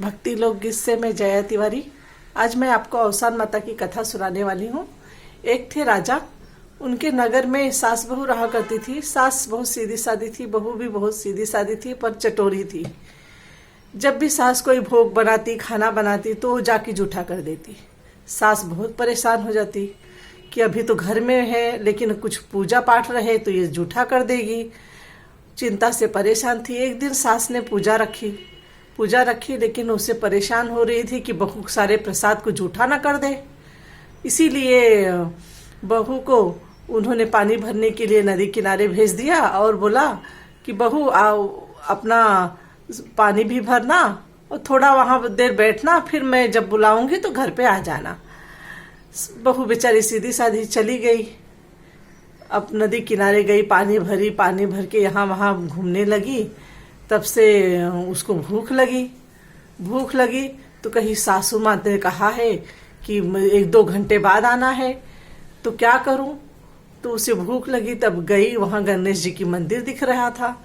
भक्ति लोकगीत से मैं जया तिवारी। आज मैं आपको अवसान माता की कथा सुनाने वाली हूँ। एक थे राजा, उनके नगर में सास बहू रहा करती थी। सास बहुत सीधी सादी थी, बहू भी बहुत सीधी सादी थी, पर चटोरी थी। जब भी सास कोई भोग बनाती, खाना बनाती, तो वो जाके जूठा कर देती। सास बहुत परेशान हो जाती कि अभी तो घर में है, लेकिन कुछ पूजा पाठ रहे तो ये जूठा कर देगी। चिंता से परेशान थी। एक दिन सास ने पूजा रखी, लेकिन उससे परेशान हो रही थी कि बहू सारे प्रसाद को जूठा ना कर दे। इसीलिए बहू को उन्होंने पानी भरने के लिए नदी किनारे भेज दिया और बोला कि बहू आओ, अपना पानी भी भरना और थोड़ा वहां देर बैठना, फिर मैं जब बुलाऊंगी तो घर पे आ जाना। बहू बेचारी सीधी साधी चली गई। अब नदी किनारे गई, पानी भर के यहाँ वहाँ घूमने लगी। तब से उसको भूख लगी तो कहीं सासू माँ ने कहा है कि 1-2 घंटे बाद आना है, तो क्या करूं। तो उसे भूख लगी, तब गई। वहां गणेश जी की मंदिर दिख रहा था।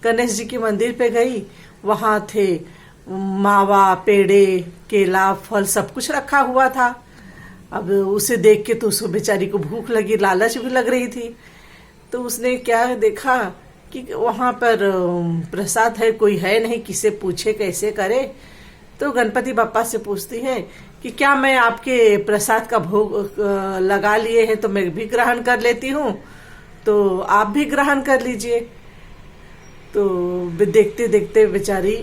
गणेश जी की मंदिर पे गई, वहां थे मावा, पेड़े, केला, फल सब कुछ रखा हुआ था। अब उसे देख के तो उसको बेचारी को भूख लगी, लालच भी लग रही थी। तो उसने क्या देखा कि वहां पर प्रसाद है, कोई है नहीं, किसे पूछे कैसे करे। तो गणपति बप्पा से पूछती है कि क्या मैं आपके प्रसाद का भोग लगा लिए हैं तो मैं भी ग्रहण कर लेती हूँ, तो आप भी ग्रहण कर लीजिए। तो देखते देखते बेचारी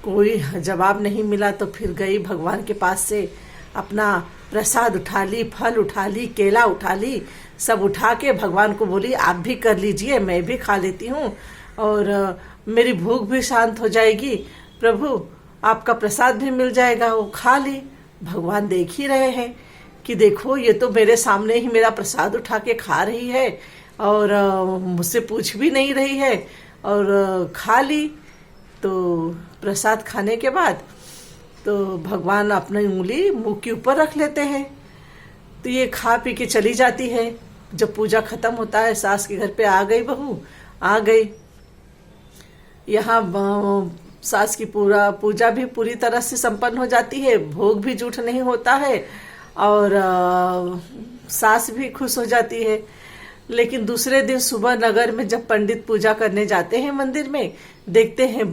कोई जवाब नहीं मिला, तो फिर गई भगवान के पास से अपना प्रसाद उठा ली, फल उठा ली, केला उठा ली, सब उठा के भगवान को बोली आप भी कर लीजिए, मैं भी खा लेती हूँ और मेरी भूख भी शांत हो जाएगी। प्रभु आपका प्रसाद भी मिल जाएगा। वो खा ली। भगवान देख ही रहे हैं कि देखो ये तो मेरे सामने ही मेरा प्रसाद उठा के खा रही है और मुझसे पूछ भी नहीं रही है और खा ली। तो प्रसाद खाने के बाद तो भगवान अपनी उंगली मुंह के ऊपर रख लेते हैं। तो ये खा पी के चली जाती है। जब पूजा खत्म होता है, सास के घर पे आ गई बहू, आ गई। यहाँ सास की पूजा भी पूरी तरह से संपन्न हो जाती है, भोग भी जूठ नहीं होता है और सास भी खुश हो जाती है। लेकिन दूसरे दिन सुबह नगर में जब पंडित पूजा करने जाते हैं मंदिर में, देखते हैं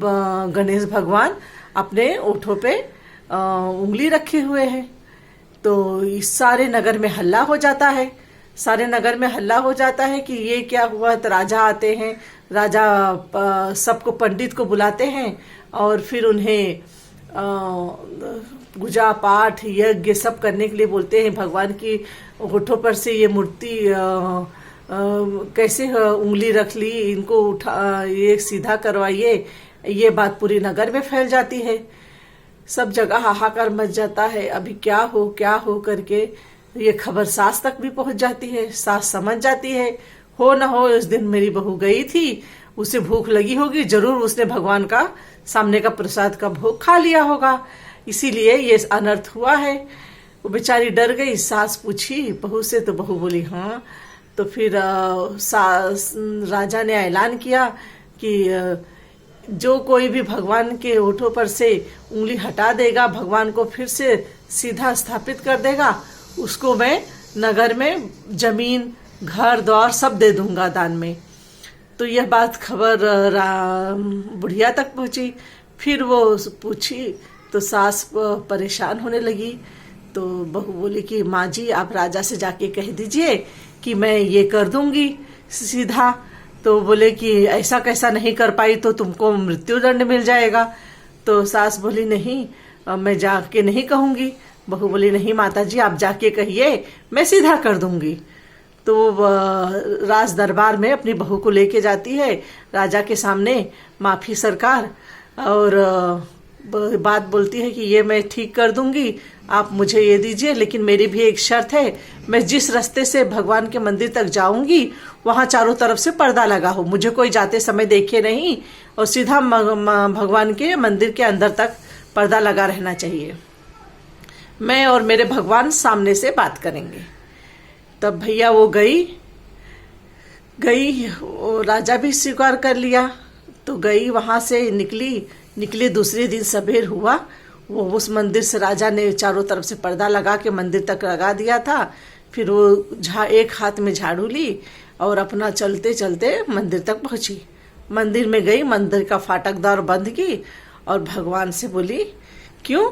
गणेश भगवान अपने ओठों पे उंगली रखे हुए हैं। तो इस सारे नगर में हल्ला हो जाता है। कि ये क्या हुआ। तो राजा आते हैं। राजा सबको पंडित को बुलाते हैं और फिर उन्हें पूजा पाठ यज्ञ सब करने के लिए बोलते हैं। भगवान की होठों पर से ये मूर्ति कैसे उंगली रख ली, इनको उठा, ये सीधा करवाइए। ये बात पूरी नगर में फैल जाती है। सब जगह हाहाकार मच जाता है। अभी क्या हो करके ये खबर सास तक भी पहुंच जाती है। सास समझ जाती है, हो न हो इस दिन मेरी बहू गई थी, उसे भूख लगी होगी, जरूर उसने भगवान का सामने का प्रसाद का भोग खा लिया होगा, इसीलिए ये अनर्थ हुआ है। वो बेचारी डर गई। सास पूछी बहू से, तो बहू बोली हाँ। तो फिर राजा ने ऐलान किया कि जो कोई भी भगवान के होठों पर से उंगली हटा देगा, भगवान को फिर से सीधा स्थापित कर देगा, उसको मैं नगर में जमीन, घर द्वार सब दे दूंगा दान में। तो यह बात खबर बुढ़िया तक पहुंची। फिर वो पूछी तो सास परेशान होने लगी। तो बहू बोली कि माँ जी आप राजा से जाके कह दीजिए कि मैं ये कर दूंगी सीधा। तो बोले कि ऐसा कैसा नहीं कर पाई तो तुमको मृत्यु दंड मिल जाएगा। तो सास बोली नहीं, मैं जाके नहीं कहूंगी। बहू बोली नहीं माता जी आप जाके कहिए, मैं सीधा कर दूंगी। तो राज दरबार में अपनी बहू को लेके जाती है राजा के सामने, माफी सरकार, और बात बोलती है कि ये मैं ठीक कर दूंगी, आप मुझे ये दीजिए, लेकिन मेरी भी एक शर्त है, मैं जिस रास्ते से भगवान के मंदिर तक जाऊंगी वहां चारों तरफ से पर्दा लगा हो, मुझे कोई जाते समय देखे नहीं और सीधा भगवान के मंदिर के अंदर तक पर्दा लगा रहना चाहिए। मैं और मेरे भगवान सामने से बात करेंगे। तब भैया वो गई, राजा भी स्वीकार कर लिया। तो गई, वहां से निकली दूसरे दिन सबेर हुआ, वो उस मंदिर से राजा ने चारों तरफ से पर्दा लगा के मंदिर तक लगा दिया था। फिर वो एक हाथ में झाड़ू ली और अपना चलते चलते मंदिर तक पहुंची। मंदिर में गई, मंदिर का फाटक द्वार बंद की और भगवान से बोली, क्यों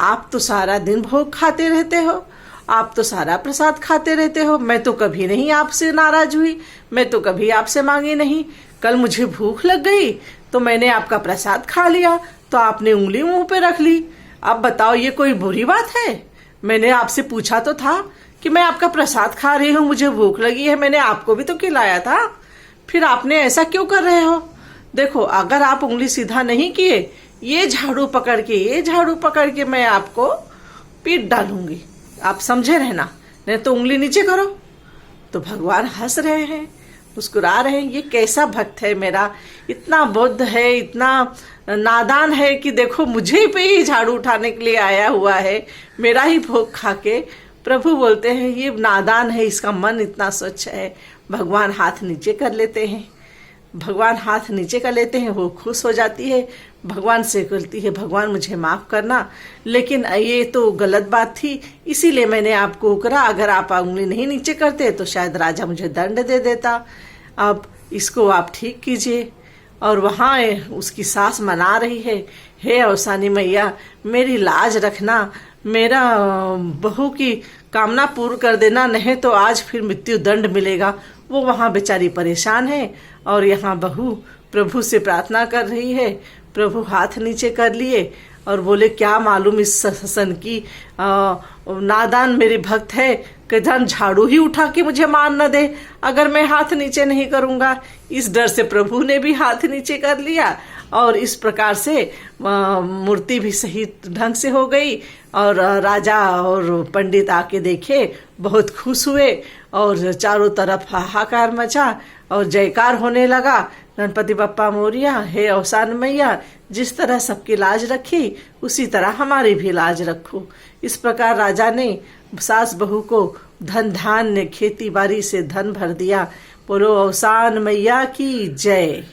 आप तो सारा दिन भोग खाते रहते हो, आप तो सारा प्रसाद खाते रहते हो, मैं तो कभी नहीं आपसे नाराज हुई, मैं तो कभी आपसे मांगी नहीं। कल मुझे भूख लग गई तो मैंने आपका प्रसाद खा लिया, तो आपने उंगली मुंह पे रख ली। अब बताओ ये कोई बुरी बात है? मैंने आपसे पूछा तो था कि मैं आपका प्रसाद खा रही हूँ, मुझे भूख लगी है, मैंने आपको भी तो खिलाया था, फिर आपने ऐसा क्यों कर रहे हो? देखो, अगर आप उंगली सीधा नहीं किए, ये झाड़ू पकड़ के मैं आपको पीट डालूंगी, आप समझे रहना, नहीं तो उंगली नीचे करो। तो भगवान हंस रहे हैं, मुस्कुरा रहे हैं। ये कैसा भक्त है मेरा, इतना बुद्ध है, इतना नादान है कि देखो मुझे पे ही झाड़ू उठाने के लिए आया हुआ है, मेरा ही भोग खा के। प्रभु बोलते हैं ये नादान है, इसका मन इतना स्वच्छ है। भगवान हाथ नीचे कर लेते हैं, भगवान हाथ नीचे कर लेते हैं, वो खुश हो जाती है, भगवान से कहती है, भगवान मुझे माफ करना, लेकिन ये तो गलत बात थी, इसीलिए मैंने आपको करा। अगर आप उंगली नहीं नीचे करते तो शायद राजा मुझे दंड दे देता। अब इसको आप ठीक कीजिए। और वहाँ उसकी सास मना रही है, हे अवसानी मैया, मेरी लाज रखना, मेरा बहू की कामना पूर्ण कर देना, नहीं तो आज फिर मृत्यु दंड मिलेगा। वो वहाँ बेचारी परेशान है और यहाँ बहू प्रभु से प्रार्थना कर रही है। प्रभु हाथ नीचे कर लिए और बोले, क्या मालूम इस ससन की नादान मेरी भक्त है कि धन झाड़ू ही उठा के मुझे मार न दे अगर मैं हाथ नीचे नहीं करूंगा। इस डर से प्रभु ने भी हाथ नीचे कर लिया और इस प्रकार से मूर्ति भी सही ढंग से हो गई। और राजा और पंडित आके देखे, बहुत खुश हुए और चारों तरफ हाहाकार मचा और जयकार होने लगा, गणपति बप्पा मोरिया, हे अवसान मैया, जिस तरह सबकी लाज रखी उसी तरह हमारी भी लाज रखो। इस प्रकार राजा ने सास बहू को धन धान्य खेती बाड़ी से धन भर दिया। बोलो अवसान मैया की जय।